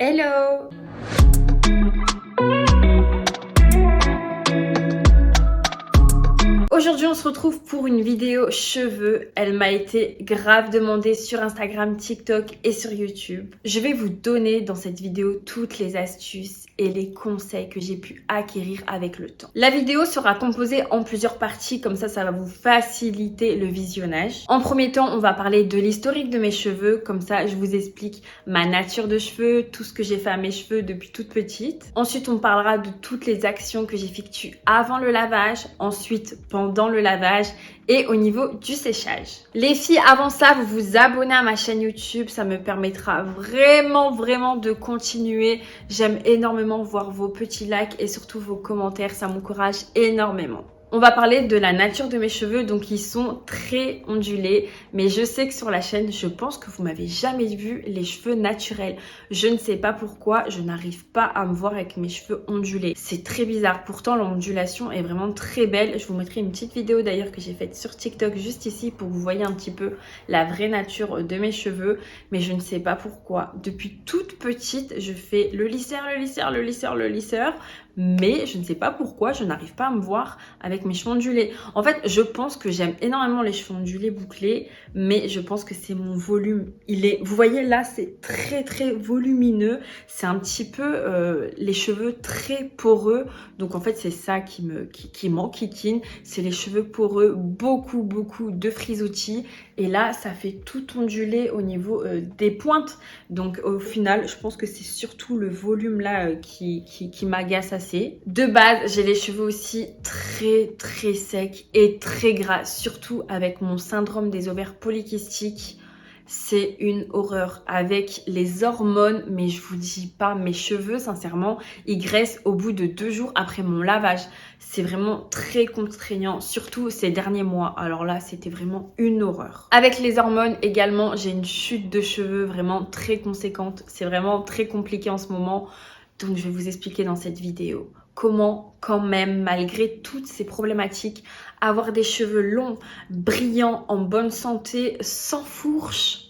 Hello! Aujourd'hui, on se retrouve pour une vidéo cheveux. Elle m'a été grave demandée sur Instagram, TikTok et sur YouTube. Je vais vous donner dans cette vidéo toutes les astuces et les conseils que j'ai pu acquérir avec le temps. La vidéo sera composée en plusieurs parties, comme ça va vous faciliter le visionnage. En premier temps, on va parler de l'historique de mes cheveux, comme ça je vous explique ma nature de cheveux, tout ce que j'ai fait à mes cheveux depuis toute petite. Ensuite, on parlera de toutes les actions que j'effectue avant le lavage, ensuite pendant le lavage et au niveau du séchage. Les filles, avant ça, vous vous abonnez à ma chaîne YouTube, ça me permettra vraiment de continuer. J'aime énormément voir vos petits likes et surtout vos commentaires, ça m'encourage énormément. On va parler de la nature de mes cheveux, donc ils sont très ondulés, mais je sais que sur la chaîne, je pense que vous m'avez jamais vu les cheveux naturels. Je ne sais pas pourquoi, je n'arrive pas à me voir avec mes cheveux ondulés. C'est très bizarre, pourtant l'ondulation est vraiment très belle. Je vous mettrai une petite vidéo d'ailleurs que j'ai faite sur TikTok juste ici pour que vous voyez un petit peu la vraie nature de mes cheveux, mais je ne sais pas pourquoi. Depuis toute petite, je fais le lisseur, mais je ne sais pas pourquoi je n'arrive pas à me voir avec mes cheveux ondulés. En fait, je pense que j'aime énormément les cheveux ondulés bouclés, mais je pense que c'est mon volume. Vous voyez là, c'est très volumineux. C'est un petit peu les cheveux très poreux. Donc en fait, c'est ça qui m'enquiquine. C'est les cheveux poreux, beaucoup de frisottis. Et là, ça fait tout ondulé au niveau des pointes. Donc au final, je pense que c'est surtout le volume là qui m'agace assez. De base, j'ai les cheveux aussi très secs et très gras, surtout avec mon syndrome des ovaires polykystiques. C'est une horreur avec les hormones, mais je vous dis pas, mes cheveux, sincèrement, ils graissent au bout de 2 jours après mon lavage. C'est vraiment très contraignant, surtout ces derniers mois. Alors là, c'était vraiment une horreur. Avec les hormones également, j'ai une chute de cheveux vraiment très conséquente. C'est vraiment très compliqué en ce moment. Donc, je vais vous expliquer dans cette vidéo comment, quand même, malgré toutes ces problématiques, avoir des cheveux longs, brillants, en bonne santé, sans fourche.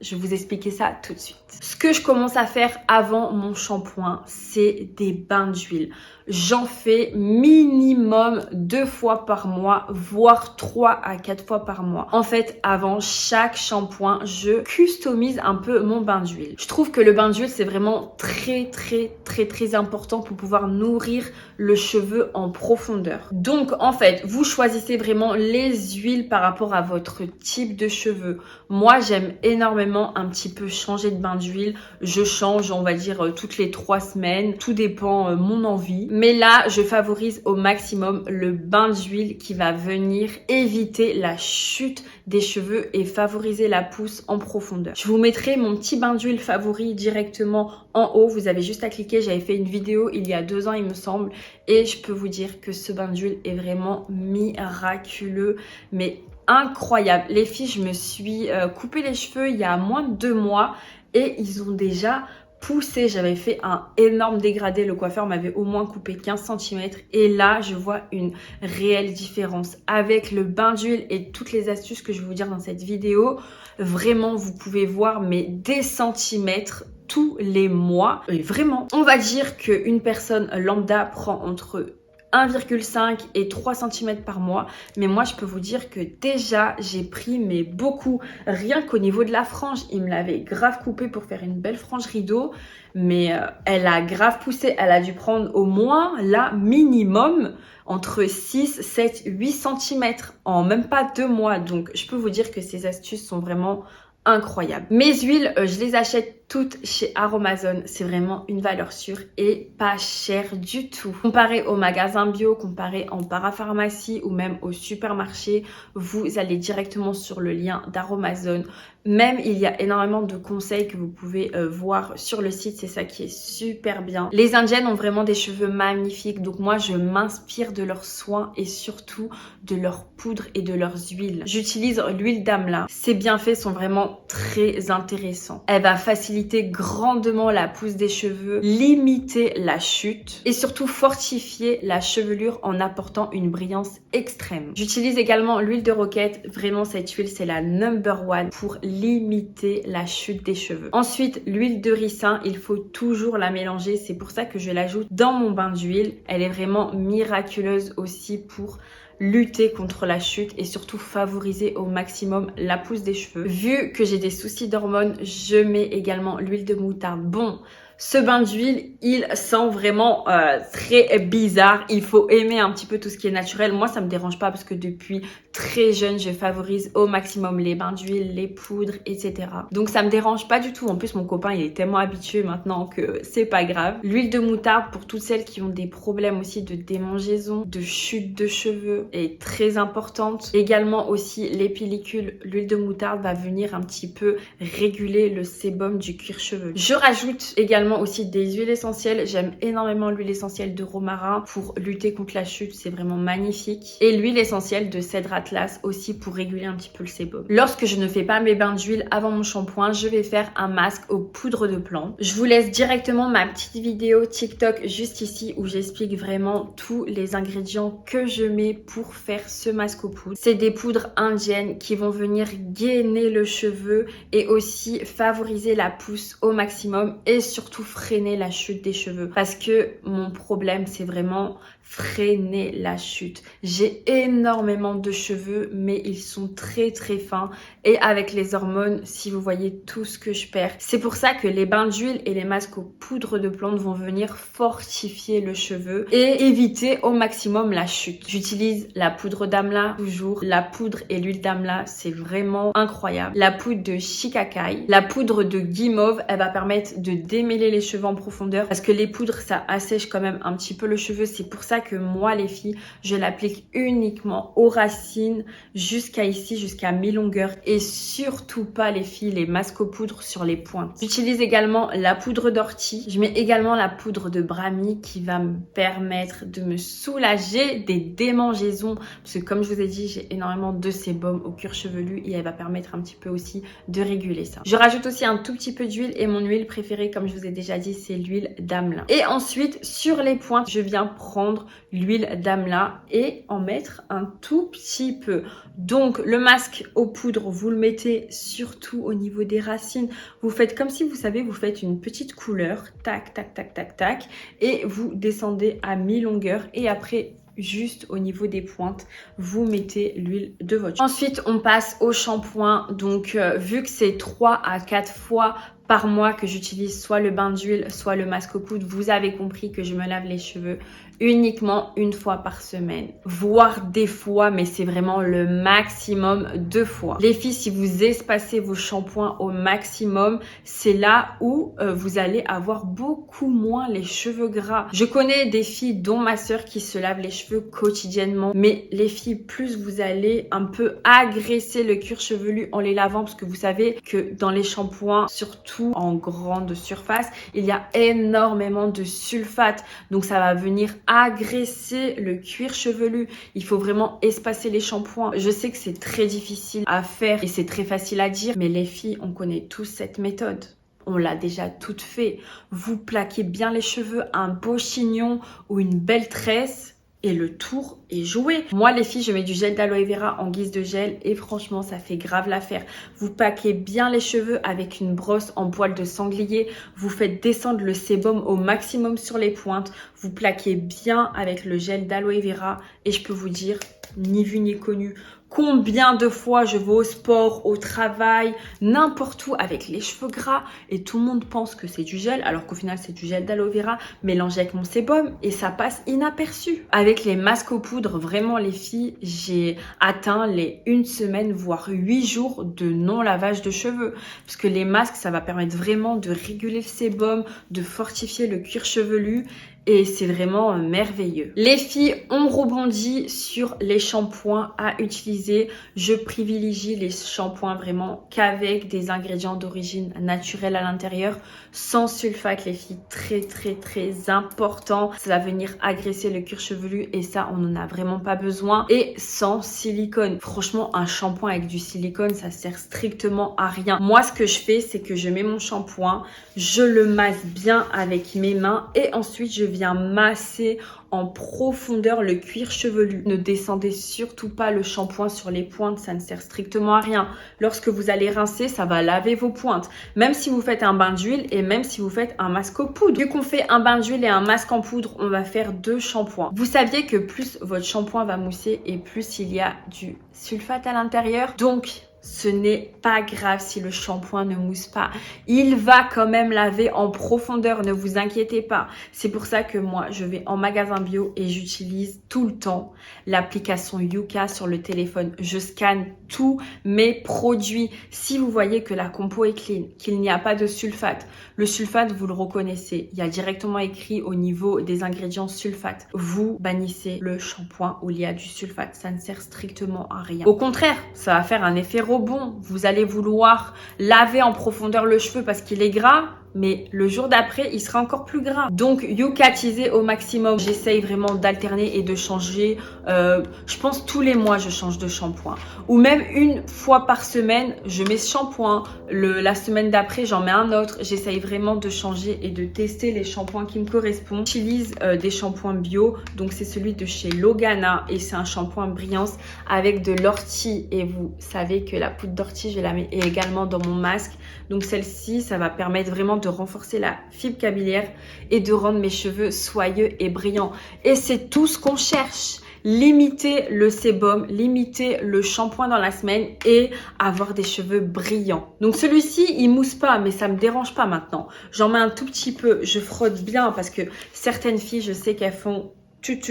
Je vais vous expliquer ça tout de suite. Ce que je commence à faire avant mon shampoing, c'est des bains d'huile. J'en fais minimum 2 fois par mois, voire 3 à 4 fois par mois. En fait, avant chaque shampoing, je customise un peu mon bain d'huile. Je trouve que le bain d'huile, c'est vraiment très important pour pouvoir nourrir le cheveu en profondeur. Donc, en fait, vous choisissez vraiment les huiles par rapport à votre type de cheveux. Moi, j'aime énormément un petit peu changer de bain d'huile. Je change, on va dire, toutes les 3 semaines. Tout dépend mon envie. Mais là, je favorise au maximum le bain d'huile qui va venir éviter la chute des cheveux et favoriser la pousse en profondeur. Je vous mettrai mon petit bain d'huile favori directement en haut. Vous avez juste à cliquer. J'avais fait une vidéo il y a 2 ans, il me semble. Et je peux vous dire que ce bain d'huile est vraiment miraculeux. Mais incroyable. Les filles, je me suis coupé les cheveux il y a moins de 2 mois et ils ont déjà poussé. J'avais fait un énorme dégradé. Le coiffeur m'avait au moins coupé 15 cm et là, je vois une réelle différence. Avec le bain d'huile et toutes les astuces que je vais vous dire dans cette vidéo, vraiment, vous pouvez voir mais des centimètres tous les mois. Et vraiment, on va dire qu'une personne lambda prend entre 1,5 et 3 cm par mois. Mais moi, je peux vous dire que déjà, j'ai pris mais beaucoup. Rien qu'au niveau de la frange, il me l'avait grave coupé pour faire une belle frange rideau. Mais elle a grave poussé. Elle a dû prendre au moins, là, minimum, entre 6, 7, 8 cm en même pas 2 mois. Donc, je peux vous dire que ces astuces sont vraiment incroyables. Mes huiles, je les achète toutes chez Aromazone. C'est vraiment une valeur sûre et pas cher du tout. Comparé au magasin bio, comparé en parapharmacie ou même au supermarché, vous allez directement sur le lien d'Aromazone. Même il y a énormément de conseils que vous pouvez voir sur le site, c'est ça qui est super bien. Les Indiennes ont vraiment des cheveux magnifiques, donc moi je m'inspire de leurs soins et surtout de leurs poudres et de leurs huiles. J'utilise l'huile d'Amla. Ses bienfaits sont vraiment très intéressants. Elle va faciliter grandement la pousse des cheveux, limiter la chute et surtout fortifier la chevelure en apportant une brillance extrême. J'utilise également l'huile de roquette. Vraiment cette huile c'est la number one pour limiter la chute des cheveux. Ensuite, l'huile de ricin, il faut toujours la mélanger. C'est pour ça que je l'ajoute dans mon bain d'huile. Elle est vraiment miraculeuse aussi pour lutter contre la chute et surtout favoriser au maximum la pousse des cheveux. Vu que j'ai des soucis d'hormones, je mets également l'huile de moutarde. Bon, ce bain d'huile, il sent vraiment très bizarre. Il faut aimer un petit peu tout ce qui est naturel. Moi, ça me dérange pas parce que depuis très jeune, je favorise au maximum les bains d'huile, les poudres, etc. Donc, ça me dérange pas du tout. En plus, mon copain, il est tellement habitué maintenant que c'est pas grave. L'huile de moutarde, pour toutes celles qui ont des problèmes aussi de démangeaison, de chute de cheveux, est très importante. Également aussi, les pellicules, l'huile de moutarde va venir un petit peu réguler le sébum du cuir chevelu. Je rajoute également aussi des huiles essentielles. J'aime énormément l'huile essentielle de romarin pour lutter contre la chute, c'est vraiment magnifique. Et l'huile essentielle de cèdre atlas aussi pour réguler un petit peu le sébum. Lorsque je ne fais pas mes bains d'huile avant mon shampoing, je vais faire un masque aux poudres de plantes. Je vous laisse directement ma petite vidéo TikTok juste ici où j'explique vraiment tous les ingrédients que je mets pour faire ce masque aux poudres. C'est des poudres indiennes qui vont venir gainer le cheveu et aussi favoriser la pousse au maximum et surtout freiner la chute des cheveux parce que mon problème c'est vraiment freiner la chute. J'ai énormément de cheveux mais ils sont très très fins et avec les hormones, si vous voyez tout ce que je perds. C'est pour ça que les bains d'huile et les masques aux poudres de plantes vont venir fortifier le cheveu et éviter au maximum la chute. J'utilise la poudre d'amla toujours. La poudre et l'huile d'amla, c'est vraiment incroyable. La poudre de shikakai, la poudre de guimauve, elle va permettre de démêler les cheveux en profondeur parce que les poudres, ça assèche quand même un petit peu le cheveu. C'est pour ça que moi, les filles, je l'applique uniquement aux racines jusqu'à ici, jusqu'à mi-longueur et surtout pas les filles, les masques aux poudres sur les pointes. J'utilise également la poudre d'ortie. Je mets également la poudre de brahmi qui va me permettre de me soulager des démangeaisons parce que comme je vous ai dit, j'ai énormément de sébum au cuir chevelu et elle va permettre un petit peu aussi de réguler ça. Je rajoute aussi un tout petit peu d'huile et mon huile préférée, comme je vous ai déjà dit, c'est l'huile d'amla. Et ensuite, sur les pointes, je viens prendre l'huile d'amla et en mettre un tout petit peu. Donc, le masque aux poudres, vous le mettez surtout au niveau des racines. Vous faites comme si, vous savez, vous faites une petite couleur, tac, tac, tac, tac, tac, et vous descendez à mi-longueur et après, juste au niveau des pointes, vous mettez l'huile de votre choix. Ensuite, on passe au shampoing. Donc, vu que c'est 3 à 4 fois par mois que j'utilise soit le bain d'huile, soit le masque aux poudres, vous avez compris que je me lave les cheveux uniquement une fois par semaine, voire des fois, mais c'est vraiment le maximum 2 fois. Les filles, si vous espacez vos shampoings au maximum, c'est là où vous allez avoir beaucoup moins les cheveux gras. Je connais des filles, dont ma sœur, qui se lave les cheveux quotidiennement, mais les filles, plus vous allez un peu agresser le cuir chevelu en les lavant, parce que vous savez que dans les shampoings, surtout en grande surface, il y a énormément de sulfate, donc ça va venir agresser le cuir chevelu. Il faut vraiment espacer les shampoings. Je sais que c'est très difficile à faire et c'est très facile à dire, mais les filles, on connaît tous cette méthode. On l'a déjà toute fait. Vous plaquez bien les cheveux, un beau chignon ou une belle tresse et le tour est joué. Moi, les filles, je mets du gel d'aloe vera en guise de gel et franchement, ça fait grave l'affaire. Vous plaquez bien les cheveux avec une brosse en poil de sanglier. Vous faites descendre le sébum au maximum sur les pointes. Vous plaquez bien avec le gel d'aloe vera et je peux vous dire, ni vu ni connu, combien de fois je vais au sport, au travail, n'importe où avec les cheveux gras et tout le monde pense que c'est du gel alors qu'au final c'est du gel d'aloe vera mélangé avec mon sébum et ça passe inaperçu. Avec les masques aux poudres, vraiment les filles, j'ai atteint les 1 semaine voire 8 jours de non lavage de cheveux parce que les masques ça va permettre vraiment de réguler le sébum, de fortifier le cuir chevelu. Et c'est vraiment merveilleux. Les filles, on rebondit sur les shampoings à utiliser. Je privilégie les shampoings vraiment qu'avec des ingrédients d'origine naturelle à l'intérieur, sans sulfate les filles, très très très important. Ça va venir agresser le cuir chevelu et ça on n'en a vraiment pas besoin. Et sans silicone. Franchement, un shampoing avec du silicone, ça sert strictement à rien. Moi, ce que je fais, c'est que je mets mon shampoing, je le masse bien avec mes mains et ensuite je vais vient masser en profondeur le cuir chevelu. Ne descendez surtout pas le shampoing sur les pointes, ça ne sert strictement à rien. Lorsque vous allez rincer, ça va laver vos pointes. Même si vous faites un bain d'huile et même si vous faites un masque aux poudres. Vu qu'on fait un bain d'huile et un masque en poudre, on va faire 2 shampoings. Vous saviez que plus votre shampoing va mousser et plus il y a du sulfate à l'intérieur. Donc, ce n'est pas grave si le shampoing ne mousse pas. Il va quand même laver en profondeur, ne vous inquiétez pas. C'est pour ça que moi, je vais en magasin bio et j'utilise tout le temps l'application Yuka sur le téléphone. Je scanne tous mes produits. Si vous voyez que la compo est clean, qu'il n'y a pas de sulfate, le sulfate, vous le reconnaissez. Il y a directement écrit au niveau des ingrédients sulfate. Vous bannissez le shampoing où il y a du sulfate. Ça ne sert strictement à rien. Au contraire, ça va faire un effet rebond. Vous allez vouloir laver en profondeur le cheveu parce qu'il est gras, mais le jour d'après, il sera encore plus gras. Donc, Yukatisez au maximum. J'essaye vraiment d'alterner et de changer. Je pense tous les mois, je change de shampoing. Ou même une fois par semaine, je mets ce shampoing. La semaine d'après, j'en mets un autre. J'essaye vraiment de changer et de tester les shampoings qui me correspondent. J'utilise des shampoings bio. Donc, c'est celui de chez Logana. Et c'est un shampoing brillance avec de l'ortie. Et vous savez que la poudre d'ortie, je la mets également dans mon masque. Donc, celle-ci, ça va permettre vraiment de renforcer la fibre capillaire et de rendre mes cheveux soyeux et brillants. Et c'est tout ce qu'on cherche. Limiter le sébum, limiter le shampoing dans la semaine et avoir des cheveux brillants. Donc celui-ci, il mousse pas, mais ça me dérange pas maintenant. J'en mets un tout petit peu, je frotte bien parce que certaines filles, je sais qu'elles font tuc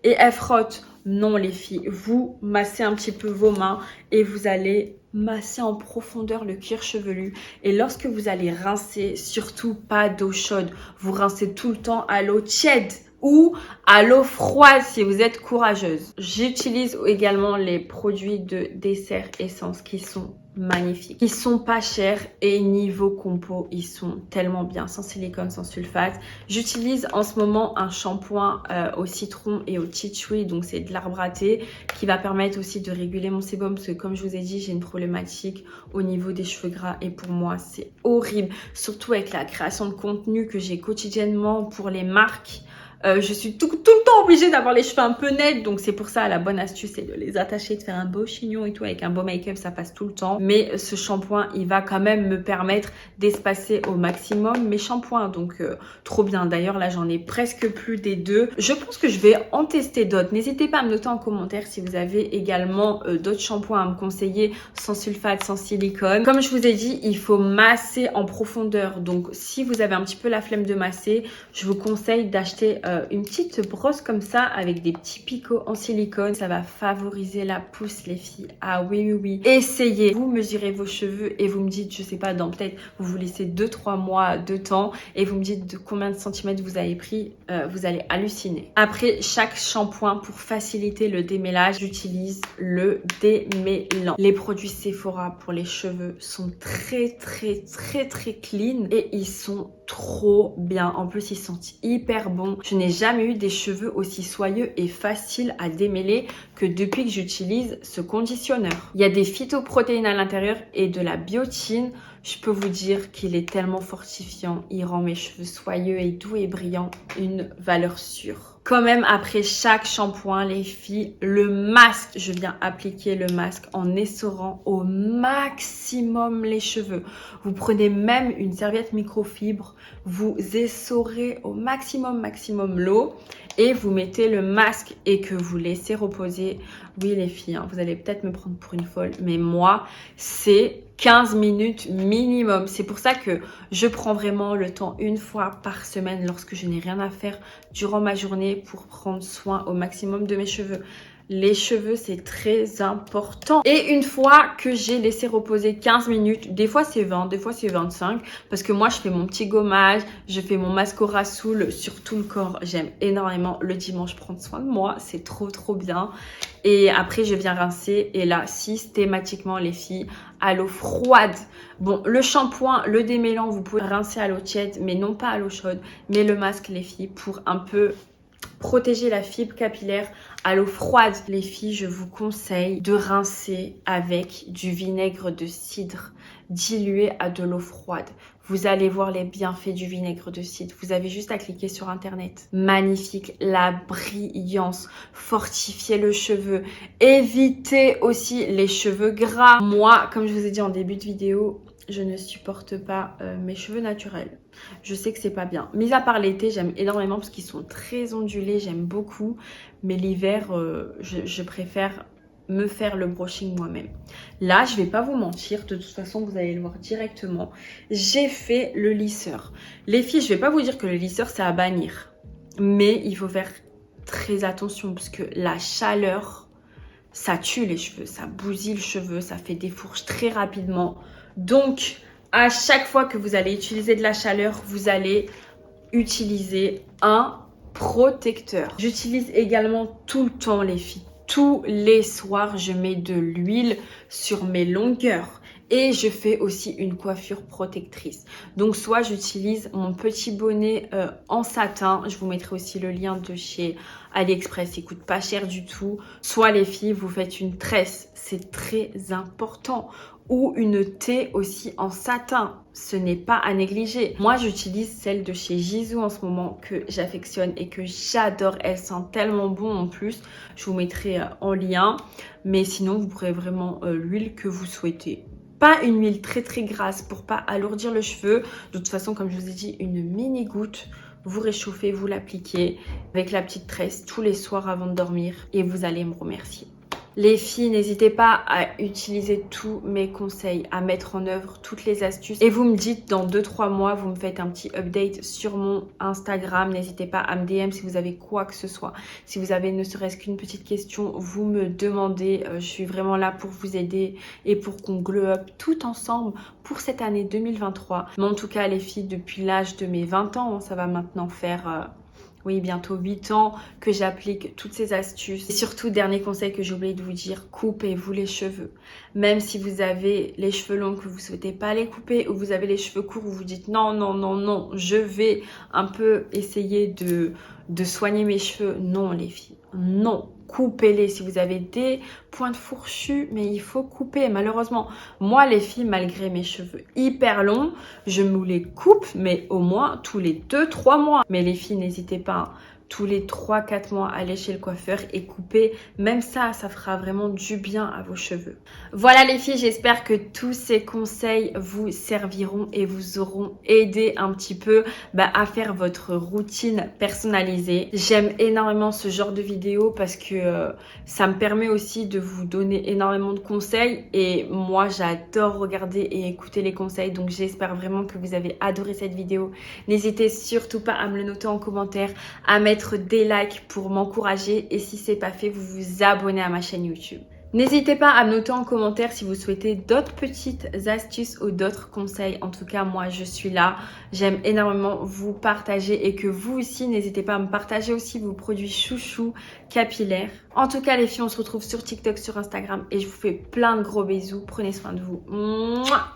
et elles frottent. Non les filles, vous massez un petit peu vos mains et vous allez masser en profondeur le cuir chevelu. Et lorsque vous allez rincer, surtout pas d'eau chaude. Vous rincez tout le temps à l'eau tiède ou à l'eau froide si vous êtes courageuse. J'utilise également les produits de dessert essence qui sont magnifiques. Ils sont pas chers et niveau compo, ils sont tellement bien, sans silicone, sans sulfate. J'utilise en ce moment un shampoing au citron et au tea tree, donc c'est de l'arbre à thé, qui va permettre aussi de réguler mon sébum parce que comme je vous ai dit, j'ai une problématique au niveau des cheveux gras et pour moi, c'est horrible. Surtout avec la création de contenu que j'ai quotidiennement pour les marques. Je suis tout le temps obligée d'avoir les cheveux un peu nets. Donc, c'est pour ça, la bonne astuce, c'est de les attacher, de faire un beau chignon et tout. Avec un beau make-up, ça passe tout le temps. Mais ce shampoing, il va quand même me permettre d'espacer au maximum mes shampoings. Donc, trop bien. D'ailleurs, là, j'en ai presque plus des 2. Je pense que je vais en tester d'autres. N'hésitez pas à me noter en commentaire si vous avez également d'autres shampoings à me conseiller sans sulfate, sans silicone. Comme je vous ai dit, il faut masser en profondeur. Donc, si vous avez un petit peu la flemme de masser, je vous conseille d'acheter une petite brosse comme ça avec des petits picots en silicone. Ça va favoriser la pousse les filles. Ah oui. Essayez. Vous mesurez vos cheveux et vous me dites, je sais pas, dans peut-être vous vous laissez 2-3 mois de temps et vous me dites de combien de centimètres vous avez pris. Vous allez halluciner. Après chaque shampoing, pour faciliter le démêlage, j'utilise le démêlant. Les produits Sephora pour les cheveux sont très clean et ils sont trop bien. En plus, ils sont hyper bons. Je n'ai jamais eu des cheveux aussi soyeux et faciles à démêler que depuis que j'utilise ce conditionneur. Il y a des phytoprotéines à l'intérieur et de la biotine. Je peux vous dire qu'il est tellement fortifiant. Il rend mes cheveux soyeux et doux et brillants. Une valeur sûre. Quand même, après chaque shampoing, les filles, le masque, je viens appliquer le masque en essorant au maximum les cheveux. Vous prenez même une serviette microfibre, vous essorez au maximum l'eau et vous mettez le masque et que vous laissez reposer. Oui les filles, hein, vous allez peut-être me prendre pour une folle, mais moi, c'est 15 minutes minimum. C'est pour ça que je prends vraiment le temps une fois par semaine lorsque je n'ai rien à faire durant ma journée pour prendre soin au maximum de mes cheveux. Les cheveux, c'est très important. Et une fois que j'ai laissé reposer 15 minutes, des fois c'est 20, des fois c'est 25, parce que moi je fais mon petit gommage, je fais mon mascara soul sur tout le corps. J'aime énormément le dimanche prendre soin de moi, c'est trop bien. Et après je viens rincer et là systématiquement les filles à l'eau froide. Bon, le shampoing, le démêlant, vous pouvez rincer à l'eau tiède, mais non pas à l'eau chaude. Mais le masque les filles pour un peu protéger la fibre capillaire à l'eau froide. Les filles, je vous conseille de rincer avec du vinaigre de cidre dilué à de l'eau froide. vous allez voir les bienfaits du vinaigre de cidre. Vous avez juste à cliquer sur internet. Magnifique, la brillance, fortifier le cheveu, éviter aussi les cheveux gras. Moi, comme je vous ai dit en début de vidéo, je ne supporte pas mes cheveux naturels. Je sais que c'est pas bien. Mis à part l'été, j'aime énormément parce qu'ils sont très ondulés, j'aime beaucoup. Mais l'hiver, je préfère me faire le brushing moi-même. Là, je vais pas vous mentir, de toute façon, vous allez le voir directement. J'ai fait le lisseur. Les filles, je vais pas vous dire que le lisseur, c'est à bannir. Mais il faut faire très attention parce que la chaleur, ça tue les cheveux, ça bousille le cheveu, ça fait des fourches très rapidement. Donc, à chaque fois que vous allez utiliser de la chaleur, vous allez utiliser un protecteur. J'utilise également tout le temps, les filles. Tous les soirs, je mets de l'huile sur mes longueurs. Et je fais aussi une coiffure protectrice. Donc, soit j'utilise mon petit bonnet en satin. Je vous mettrai aussi le lien de chez AliExpress. Il coûte pas cher du tout. Soit les filles, vous faites une tresse. C'est très important. Ou une thé aussi en satin. Ce n'est pas à négliger. Moi, j'utilise celle de chez Gisou en ce moment que j'affectionne et que j'adore. Elle sent tellement bon en plus. Je vous mettrai en lien. Mais sinon, vous pourrez vraiment l'huile que vous souhaitez. Pas une huile très très grasse pour pas alourdir le cheveu. De toute façon, comme je vous ai dit, une mini goutte. Vous réchauffez, vous l'appliquez avec la petite tresse tous les soirs avant de dormir. Et vous allez me remercier. Les filles, n'hésitez pas à utiliser tous mes conseils, à mettre en œuvre toutes les astuces. Et vous me dites dans 2-3 mois, vous me faites un petit update sur mon Instagram. N'hésitez pas à me DM si vous avez quoi que ce soit. Si vous avez ne serait-ce qu'une petite question, vous me demandez. Je suis vraiment là pour vous aider et pour qu'on glow up tout ensemble pour cette année 2023. Mais en tout cas, les filles, depuis l'âge de mes 20 ans, ça va maintenant faire... oui, bientôt 8 ans que j'applique toutes ces astuces. Et surtout, dernier conseil que j'ai oublié de vous dire, coupez-vous les cheveux. Même si vous avez les cheveux longs que vous ne souhaitez pas les couper ou vous avez les cheveux courts où vous dites non, non, non, non, je vais un peu essayer de soigner mes cheveux. Non, les filles, non. Coupez-les si vous avez des pointes fourchues, mais il faut couper. Malheureusement, moi les filles, malgré mes cheveux hyper longs, je me les coupe, mais au moins tous les 2-3 mois. Mais les filles, n'hésitez pas, hein, tous les 3-4 mois, aller chez le coiffeur et couper. Même ça fera vraiment du bien à vos cheveux. Voilà les filles, j'espère que tous ces conseils vous serviront et vous auront aidé un petit peu à faire votre routine personnalisée. J'aime énormément ce genre de vidéo parce que ça me permet aussi de vous donner énormément de conseils. Et moi, j'adore regarder et écouter les conseils. Donc, j'espère vraiment que vous avez adoré cette vidéo. N'hésitez surtout pas à me le noter en commentaire, à mettre des likes pour m'encourager et si c'est pas fait, vous vous abonnez à ma chaîne YouTube. N'hésitez pas à me noter en commentaire si vous souhaitez d'autres petites astuces ou d'autres conseils. En tout cas, moi, je suis là. J'aime énormément vous partager et que vous aussi, n'hésitez pas à me partager aussi vos produits chouchous capillaires. En tout cas, les filles, on se retrouve sur TikTok, sur Instagram et je vous fais plein de gros bisous. Prenez soin de vous. Mouah.